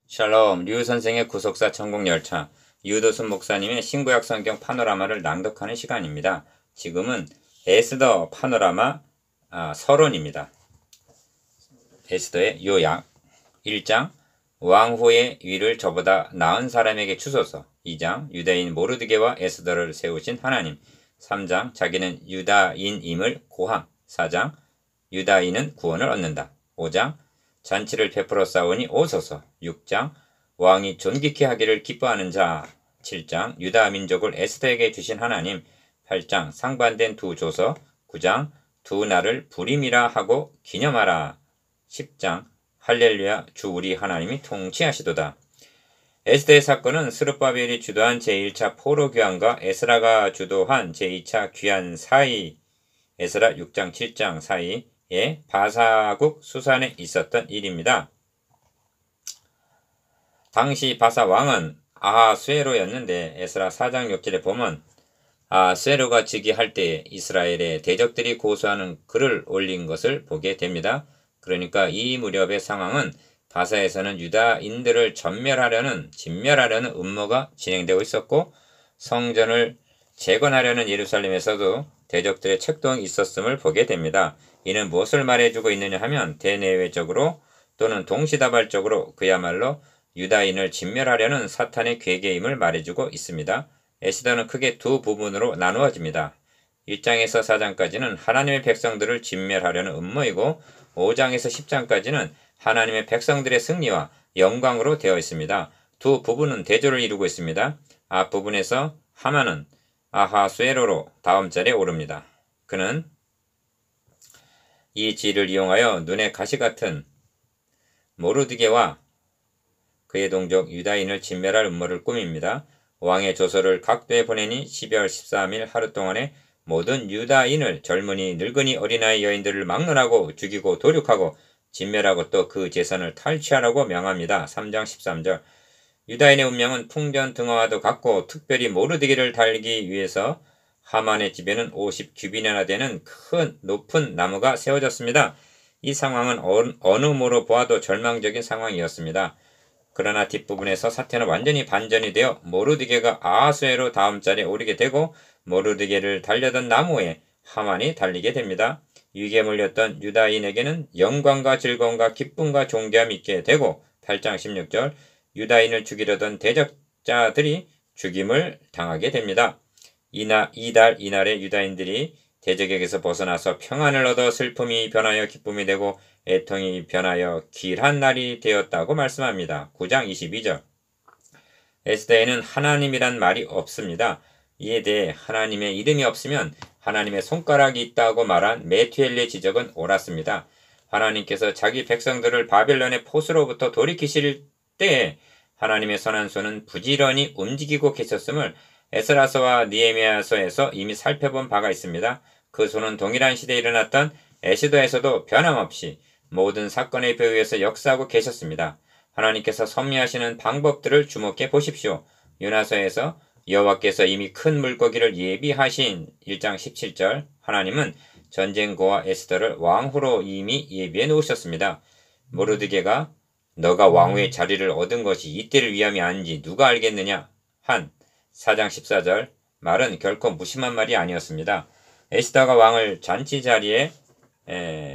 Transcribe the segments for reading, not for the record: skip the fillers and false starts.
샬롬, 류 선생의 구속사 천국열차, 유도순 목사님의 신구약 성경 파노라마를 낭독하는 시간입니다. 지금은 에스더 파노라마 서론입니다. 에스더의 요약 1장 왕후의 위를 저보다 나은 사람에게 주소서. 2장 유다인 모르드게와 에스더를 세우신 하나님. 3장 자기는 유다인임을 고함. 4장 유다인은 구원을 얻는다. 5장 잔치를 베풀어 싸우니 오소서. 6장 왕이 존귀케 하기를 기뻐하는 자. 7장 유다 민족을 에스더에게 주신 하나님. 8장 상반된 두 조서. 9장 두 날을 불임이라 하고 기념하라. 10장 할렐루야 주 우리 하나님이 통치하시도다. 에스더의 사건은 스룹바벨이 주도한 제1차 포로 귀환과 에스라가 주도한 제2차 귀환 사이, 에스라 6장 7장 사이에 바사국 수산에 있었던 일입니다. 당시 바사 왕은 아하수에로였는데 에스라 4장 6절에 보면 아하수에로가 즉위할 때 이스라엘의 대적들이 고소하는 글을 올린 것을 보게 됩니다. 그러니까 이 무렵의 상황은 바사에서는 유다인들을 진멸하려는 음모가 진행되고 있었고, 성전을 재건하려는 예루살렘에서도 대적들의 책동이 있었음을 보게 됩니다. 이는 무엇을 말해주고 있느냐 하면 대내외적으로 또는 동시다발적으로 그야말로 유다인을 진멸하려는 사탄의 계계임을 말해주고 있습니다. 에스더는 크게 두 부분으로 나누어집니다. 1장에서 4장까지는 하나님의 백성들을 진멸하려는 음모이고 5장에서 10장까지는 하나님의 백성들의 승리와 영광으로 되어 있습니다. 두 부분은 대조를 이루고 있습니다. 앞부분에서 하만은 아하수에로로 다음 자리에 오릅니다. 그는 이 지를 이용하여 눈에 가시 같은 모르드게와 그의 동족 유다인을 진멸할 음모를 꾸밉니다. 왕의 조서를 각도에 보내니 12월 13일 하루 동안에 모든 유다인을 젊은이, 늙은이, 어린아이, 여인들을 막론하고 죽이고 도륙하고 진멸하고 또 그 재산을 탈취하라고 명합니다. 3장 13절. 유다인의 운명은 풍전등화와도 같고 특별히 모르드게를 달기 위해서 하만의 집에는 50규빗이나 되는 큰 높은 나무가 세워졌습니다. 이 상황은 어느 모로 보아도 절망적인 상황이었습니다. 그러나 뒷부분에서 사태는 완전히 반전이 되어 모르드게가 아하수에로 다음 자리에 오르게 되고 모르드게를 달려던 나무에 하만이 달리게 됩니다. 위기에 몰렸던 유다인에게는 영광과 즐거움과 기쁨과 존귀함이 있게 되고 8장 16절 유다인을 죽이려던 대적자들이 죽임을 당하게 됩니다. 이날에 유다인들이 대적에게서 벗어나서 평안을 얻어 슬픔이 변하여 기쁨이 되고 애통이 변하여 길한 날이 되었다고 말씀합니다. 9장 22절. 에스더에는 하나님이란 말이 없습니다. 이에 대해 하나님의 이름이 없으면 하나님의 손가락이 있다고 말한 메투엘의 지적은 옳았습니다. 하나님께서 자기 백성들을 바벨론의 포수로부터 돌이키실 때에 하나님의 선한 손은 부지런히 움직이고 계셨음을 에스라서와 느헤미야서에서 이미 살펴본 바가 있습니다. 그 손은 동일한 시대에 일어났던 에스더에서도 변함없이 모든 사건에 비유해서 역사하고 계셨습니다. 하나님께서 섭리하시는 방법들을 주목해 보십시오. 요나서에서 여호와께서 이미 큰 물고기를 예비하신 1장 17절 하나님은 전쟁고와 에스더를 왕후로 이미 예비해 놓으셨습니다. 모르드게가 너가 왕후의 자리를 얻은 것이 이때를 위함이 아닌지 누가 알겠느냐 한 4장 14절 말은 결코 무심한 말이 아니었습니다. 에스더가 왕을 잔치 자리에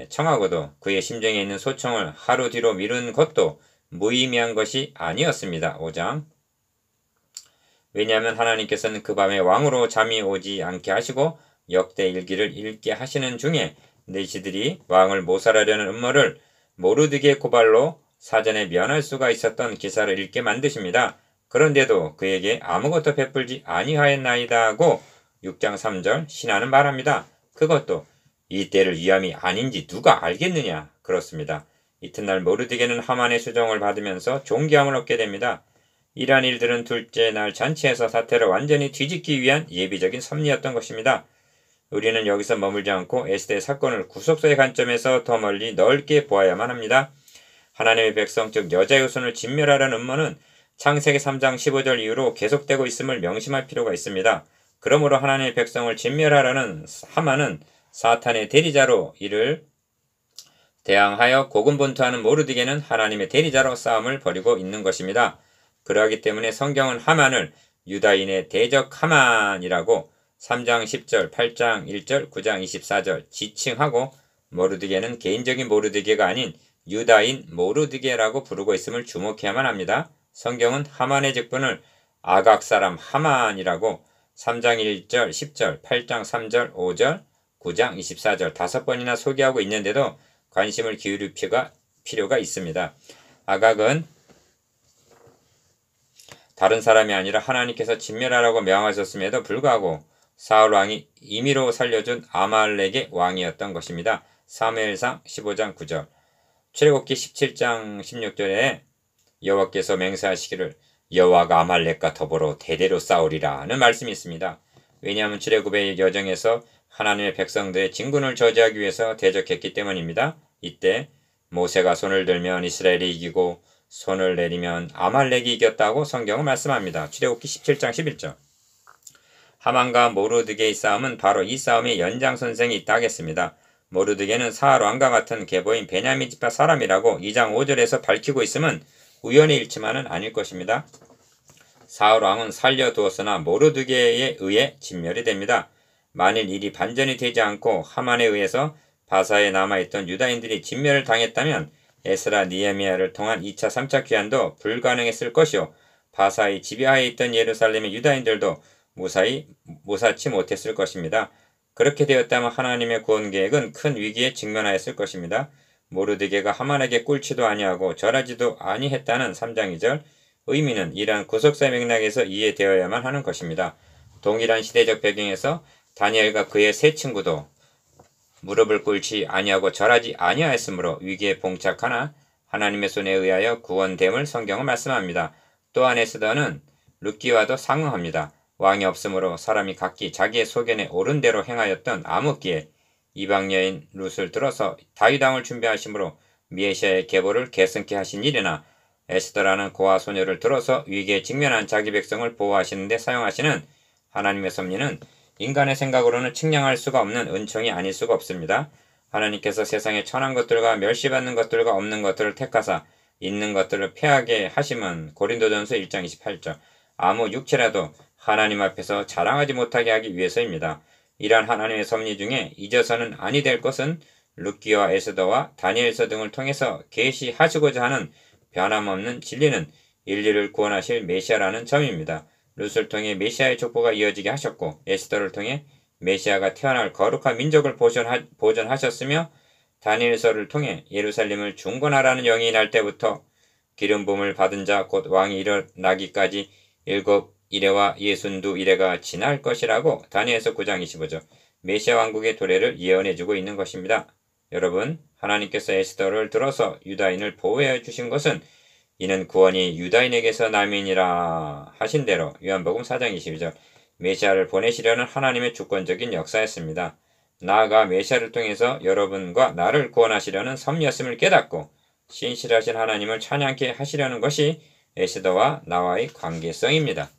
청하고도 그의 심정에 있는 소청을 하루 뒤로 미룬 것도 무의미한 것이 아니었습니다. 5장. 왜냐하면 하나님께서는 그 밤에 왕으로 잠이 오지 않게 하시고 역대 일기를 읽게 하시는 중에 내시들이 왕을 모살하려는 음모를 모르드게 고발로 사전에 면할 수가 있었던 기사를 읽게 만드십니다. 그런데도 그에게 아무것도 베풀지 아니하였나이다고 6장 3절 신하는 말합니다. 그것도 이때를 위함이 아닌지 누가 알겠느냐 그렇습니다. 이튿날 모르드게는 하만의 수정을 받으면서 존귀함을 얻게 됩니다. 이러한 일들은 둘째 날 잔치에서 사태를 완전히 뒤집기 위한 예비적인 섭리였던 것입니다. 우리는 여기서 머물지 않고 에스더의 사건을 구속사의 관점에서 더 멀리 넓게 보아야만 합니다. 하나님의 백성 즉 여자의 후손을 진멸하려는 음모는 창세기 3장 15절 이후로 계속되고 있음을 명심할 필요가 있습니다. 그러므로 하나님의 백성을 진멸하려는 하만은 사탄의 대리자로 이를 대항하여 고군분투하는 모르드게는 하나님의 대리자로 싸움을 벌이고 있는 것입니다. 그러하기 때문에 성경은 하만을 유다인의 대적 하만이라고 3장 10절, 8장 1절, 9장 24절 지칭하고 모르드게는 개인적인 모르드게가 아닌 유다인 모르드게라고 부르고 있음을 주목해야만 합니다. 성경은 하만의 직분을 아각 사람 하만이라고 3장 1절, 10절, 8장 3절, 5절, 9장 24절 5번이나 소개하고 있는데도 관심을 기울일 필요가 있습니다. 아각은 다른 사람이 아니라 하나님께서 진멸하라고 명하셨음에도 불구하고 사울 왕이 임의로 살려준 아말렉의 왕이었던 것입니다. 사무엘상 15장 9절 출애굽기 17장 16절에 여호와께서 맹세하시기를 여호와가 아말렉과 더불어 대대로 싸우리라는 말씀이 있습니다. 왜냐하면 출애굽의 여정에서 하나님의 백성들의 진군을 저지하기 위해서 대적했기 때문입니다. 이때 모세가 손을 들면 이스라엘이 이기고 손을 내리면 아말렉이 이겼다고 성경은 말씀합니다. 출애굽기 17장 11절 하만과 모르드게의 싸움은 바로 이 싸움의 연장선생이 있다 하겠습니다. 모르드게는 사울 왕과 같은 계보인 베냐민 지파 사람이라고 2장 5절에서 밝히고 있음은 우연의 일치만은 아닐 것입니다. 사울 왕은 살려두었으나 모르드게에 의해 진멸이 됩니다. 만일 일이 반전이 되지 않고 하만에 의해서 바사에 남아있던 유다인들이 진멸을 당했다면 에스라 니에미야를 통한 2차 3차 귀환도 불가능했을 것이요 바사의 지배하에 있던 예루살렘의 유다인들도 무사치 못했을 것입니다. 그렇게 되었다면 하나님의 구원 계획은 큰 위기에 직면하였을 것입니다. 모르드게가 하만에게 꿀치도 아니하고 절하지도 아니했다는 3장 2절 의미는 이러한 구속사의 맥락에서 이해되어야만 하는 것입니다. 동일한 시대적 배경에서 다니엘과 그의 세 친구도 무릎을 꿇지 아니하고 절하지 아니하였으므로 위기에 봉착하나 하나님의 손에 의하여 구원됨을 성경은 말씀합니다. 또한 에스더는 룻기와도 상응합니다. 왕이 없으므로 사람이 각기 자기의 소견에 옳은 대로 행하였던 암흑기에 이방 여인 룻을 들어서 다윗왕을 준비하심으로 메시아의 계보를 계승케 하신 일이나 에스더라는 고아 소녀를 들어서 위기에 직면한 자기 백성을 보호하시는 데 사용하시는 하나님의 섭리는 인간의 생각으로는 측량할 수가 없는 은총이 아닐 수가 없습니다. 하나님께서 세상에 천한 것들과 멸시받는 것들과 없는 것들을 택하사 있는 것들을 패하게 하심은 고린도전서 1장 28절 아무 육체라도 하나님 앞에서 자랑하지 못하게 하기 위해서입니다. 이러한 하나님의 섭리 중에 잊어서는 아니 될 것은 룻기와 에스더와 다니엘서 등을 통해서 계시하시고자 하는 변함없는 진리는 인류를 구원하실 메시아라는 점입니다. 룻을 통해 메시아의 족보가 이어지게 하셨고 에스더를 통해 메시아가 태어날 거룩한 민족을 보존하셨으며 다니엘서를 통해 예루살렘을 중건하라는 영이 날 때부터 기름 부음을 받은 자 곧 왕이 일어나기까지 7 이래와 62 이래가 지날 것이라고 다니엘서 9장 25절 메시아 왕국의 도래를 예언해주고 있는 것입니다. 여러분, 하나님께서 에스더를 들어서 유다인을 보호해 주신 것은 이는 구원이 유다인에게서 남이니라 하신 대로 요한복음 4장 22절 메시아를 보내시려는 하나님의 주권적인 역사였습니다. 나아가 메시아를 통해서 여러분과 나를 구원하시려는 섭리였음을 깨닫고 신실하신 하나님을 찬양케 하시려는 것이 에스더와 나와의 관계성입니다.